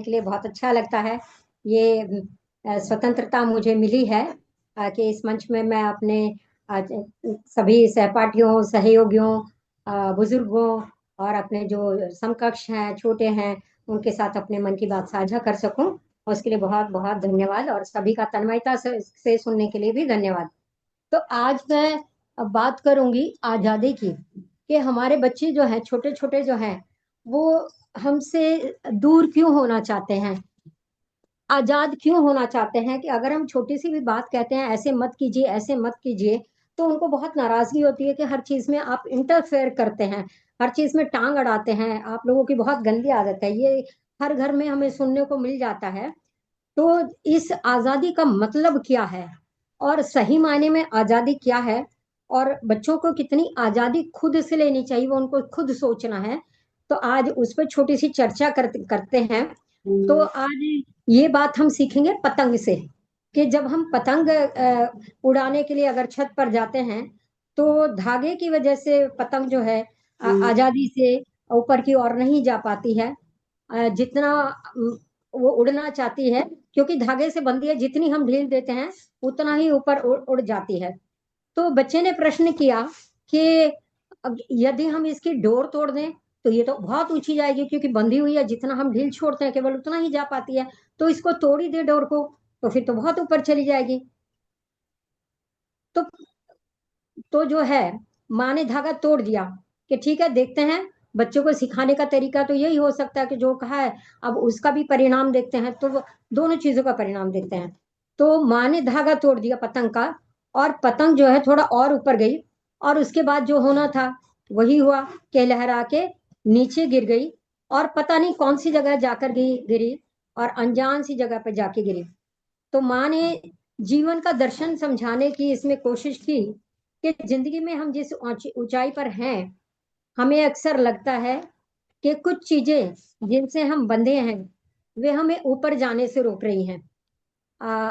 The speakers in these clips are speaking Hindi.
के लिए बहुत अच्छा लगता है। ये स्वतंत्रता मुझे मिली है कि इस मंच में मैं अपने सभी सहपाठियों, सहयोगियों, बुजुर्गों और अपने जो समकक्ष हैं, छोटे हैं, उनके साथ अपने मन की बात साझा कर सकूं। और उसके लिए बहुत बहुत धन्यवाद, और सभी का तन्मयता से सुनने के लिए भी धन्यवाद। तो आज मैं अब बात करूंगी आजादी की, कि हमारे बच्चे जो हैं, छोटे छोटे जो हैं, वो हमसे दूर क्यों होना चाहते हैं, आजाद क्यों होना चाहते हैं। कि अगर हम छोटी सी भी बात कहते हैं, ऐसे मत कीजिए, ऐसे मत कीजिए, तो उनको बहुत नाराजगी होती है कि हर चीज में आप इंटरफेयर करते हैं, हर चीज में टांग अड़ाते हैं। आप लोगों की बहुत गंदी आदत है ये, हर घर में हमें सुनने को मिल जाता है। तो इस आजादी का मतलब क्या है, और सही मायने में आजादी क्या है, और बच्चों को कितनी आजादी खुद से लेनी चाहिए, वो उनको खुद सोचना है। तो आज उस पर छोटी सी चर्चा करते हैं। तो आज ये बात हम सीखेंगे पतंग से, कि जब हम पतंग उड़ाने के लिए अगर छत पर जाते हैं, तो धागे की वजह से पतंग जो है आजादी से ऊपर की ओर नहीं जा पाती है। जितना वो उड़ना चाहती है, क्योंकि धागे से बंधी है, जितनी हम ढील देते हैं उतना ही ऊपर उड़ जाती है। तो बच्चे ने प्रश्न किया कि यदि हम इसकी डोर तोड़ दें तो ये तो बहुत ऊंची जाएगी, क्योंकि बंधी हुई है, जितना हम ढील छोड़ते हैं केवल उतना ही जा पाती है। तो इसको तोड़ ही दे डोर को, तो फिर तो बहुत ऊपर चली जाएगी। तो जो है, माँ ने धागा तोड़ दिया कि ठीक है, देखते हैं। बच्चों को सिखाने का तरीका तो यही हो सकता है कि जो कहा है, अब उसका भी परिणाम देखते हैं। तो दोनों चीजों का परिणाम देखते हैं। तो माँ ने धागा तोड़ दिया पतंग का, और पतंग जो है थोड़ा और ऊपर गई, और उसके बाद जो होना था वही हुआ, कि लहरा के नीचे गिर गई, और पता नहीं कौन सी जगह जाकर गिरी, और अनजान सी जगह पर जाके गिरी। तो माँ ने जीवन का दर्शन समझाने की इसमें कोशिश की, कि जिंदगी में हम जिस ऊंचाई पर हैं, हमें अक्सर लगता है कि कुछ चीजें जिनसे हम बंधे हैं, वे हमें ऊपर जाने से रोक रही हैं।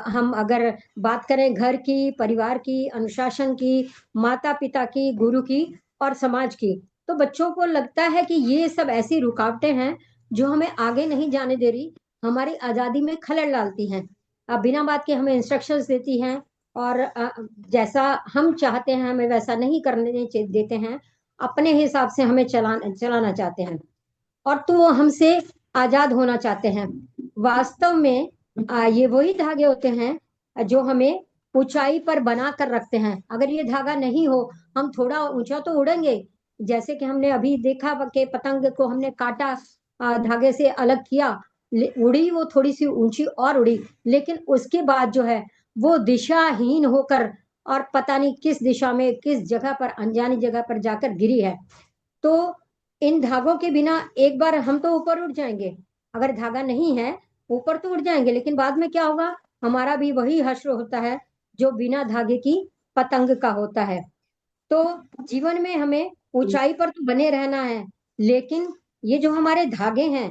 हम अगर बात करें घर की, परिवार की, अनुशासन की, माता पिता की, गुरु की और समाज की, तो बच्चों को लगता है कि ये सब ऐसी रुकावटें हैं जो हमें आगे नहीं जाने दे रही, हमारी आजादी में खलल डालती हैं। बिना बात के हमें इंस्ट्रक्शंस देती हैं, और जैसा हम चाहते हैं हमें वैसा नहीं करने देते हैं, अपने हिसाब से हमें चलाना चाहते हैं, और तो वो हमसे आजाद होना चाहते हैं। वास्तव में ये वही धागे होते हैं जो हमें ऊंचाई पर बना कर रखते हैं। अगर ये धागा नहीं हो, हम थोड़ा ऊंचा तो उड़ेंगे, जैसे कि हमने अभी देखा कि पतंग को हमने काटा, धागे से अलग किया, उड़ी वो थोड़ी सी ऊंची और उड़ी, लेकिन उसके बाद जो है वो दिशाहीन होकर, और पता नहीं किस दिशा में, किस जगह पर, अनजानी जगह पर जाकर गिरी है। तो इन धागों के बिना एक बार हम तो ऊपर उड़ जाएंगे, अगर धागा नहीं है ऊपर तो उड़ जाएंगे, लेकिन बाद में क्या होगा, हमारा भी वही हश्र होता है जो बिना धागे की पतंग का होता है। तो जीवन में हमें ऊंचाई पर तो बने रहना है, लेकिन ये जो हमारे धागे हैं,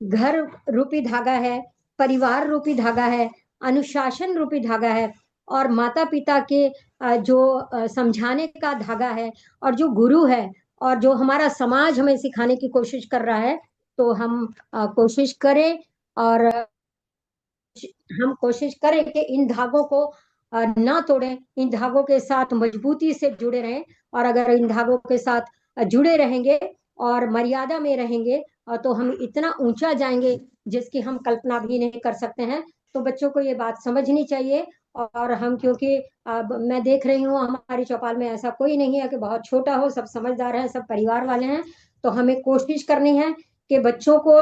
घर रूपी धागा है, परिवार रूपी धागा है, अनुशासन रूपी धागा है, और माता पिता के जो समझाने का धागा है, और जो गुरु है, और जो हमारा समाज हमें सिखाने की कोशिश कर रहा है। तो हम कोशिश करें, और हम कोशिश करें कि इन धागों को ना तोड़ें, इन धागों के साथ मजबूती से जुड़े रहें। और अगर इन धागों के साथ जुड़े रहेंगे और मर्यादा में रहेंगे, तो हम इतना ऊंचा जाएंगे जिसकी हम कल्पना भी नहीं कर सकते हैं। तो बच्चों को ये बात समझनी चाहिए। और हम, क्योंकि अब मैं देख रही हूँ हमारी चौपाल में ऐसा कोई नहीं है कि बहुत छोटा हो, सब समझदार हैं, सब परिवार वाले हैं। तो हमें कोशिश करनी है कि बच्चों को,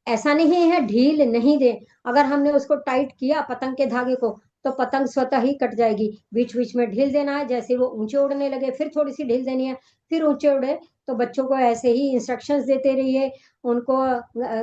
ऐसा नहीं है ढील नहीं दे, अगर हमने उसको टाइट किया पतंग के धागे को, तो पतंग स्वतः ही कट जाएगी। बीच बीच में ढील देना है, जैसे वो ऊंचे उड़ने लगे फिर थोड़ी सी ढील देनी है, फिर ऊंचे उड़े। तो बच्चों को ऐसे ही इंस्ट्रक्शंस देते रहिए, उनको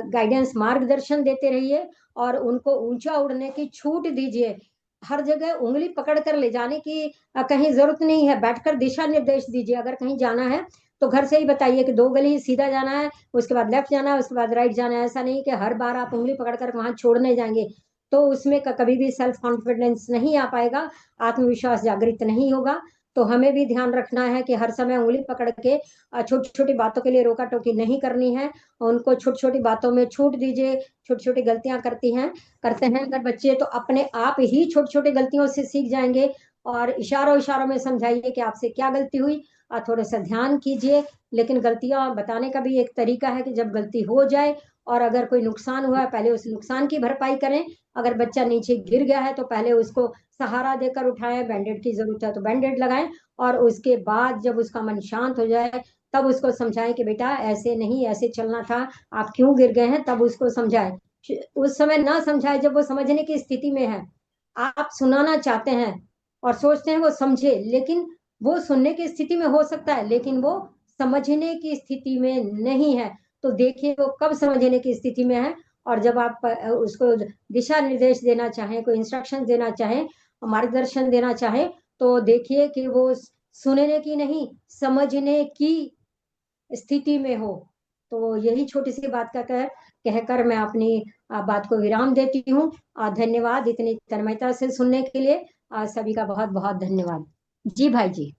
गाइडेंस, मार्गदर्शन देते रहिए, और उनको ऊंचा उड़ने की छूट दीजिए। हर जगह उंगली पकड़ कर ले जाने की कहीं जरूरत नहीं है, बैठकर दिशा निर्देश दीजिए। अगर कहीं जाना है तो घर से ही बताइए कि 2 गली सीधा जाना है, उसके बाद लेफ्ट जाना है, उसके बाद राइट जाना है। ऐसा नहीं कि हर बार आप उंगली पकड़कर वहां छोड़ने जाएंगे, तो उसमें कभी भी सेल्फ कॉन्फिडेंस नहीं आ पाएगा, आत्मविश्वास जागृत नहीं होगा। तो हमें भी ध्यान रखना है कि हर समय उंगली पकड़ के छोटी छोटी बातों के लिए रोका टोकी नहीं करनी है। उनको छोटी छोटी बातों में छूट दीजिए। छोटी छोटी गलतियां करते हैं अगर बच्चे, तो अपने आप ही छोटी छोटी गलतियों से सीख जाएंगे। और इशारों इशारों में समझाइए कि आपसे क्या गलती हुई, थोड़ा सा ध्यान कीजिए। लेकिन गलतियां बताने का भी एक तरीका है कि जब गलती हो जाए और अगर कोई नुकसान हुआ है, पहले उस नुकसान की भरपाई करें। अगर बच्चा नीचे गिर गया है तो पहले उसको सहारा देकर उठाएं, बैंडेड की जरूरत है तो बैंडेड लगाएं। और उसके बाद जब उसका मन शांत हो जाए, तब उसको समझाएं कि बेटा ऐसे नहीं, ऐसे चलना था, आप क्यों गिर गए हैं, तब उसको समझाएं। उस समय ना समझाएं जब वो समझने की स्थिति में है। आप सुनाना चाहते हैं और सोचते हैं वो समझे, लेकिन वो सुनने की स्थिति में हो सकता है लेकिन वो समझने की स्थिति में नहीं है। तो देखिए वो कब समझने की स्थिति में है। और जब आप उसको दिशा निर्देश देना चाहें, कोई इंस्ट्रक्शन देना चाहें, मार्गदर्शन देना चाहें, तो देखिए कि वो सुनने की नहीं, समझने की स्थिति में हो। तो यही छोटी सी बात का कहकर मैं अपनी बात को विराम देती हूँ। धन्यवाद इतनी तन्मयता से सुनने के लिए। सभी का बहुत बहुत धन्यवाद। जी भाई जी।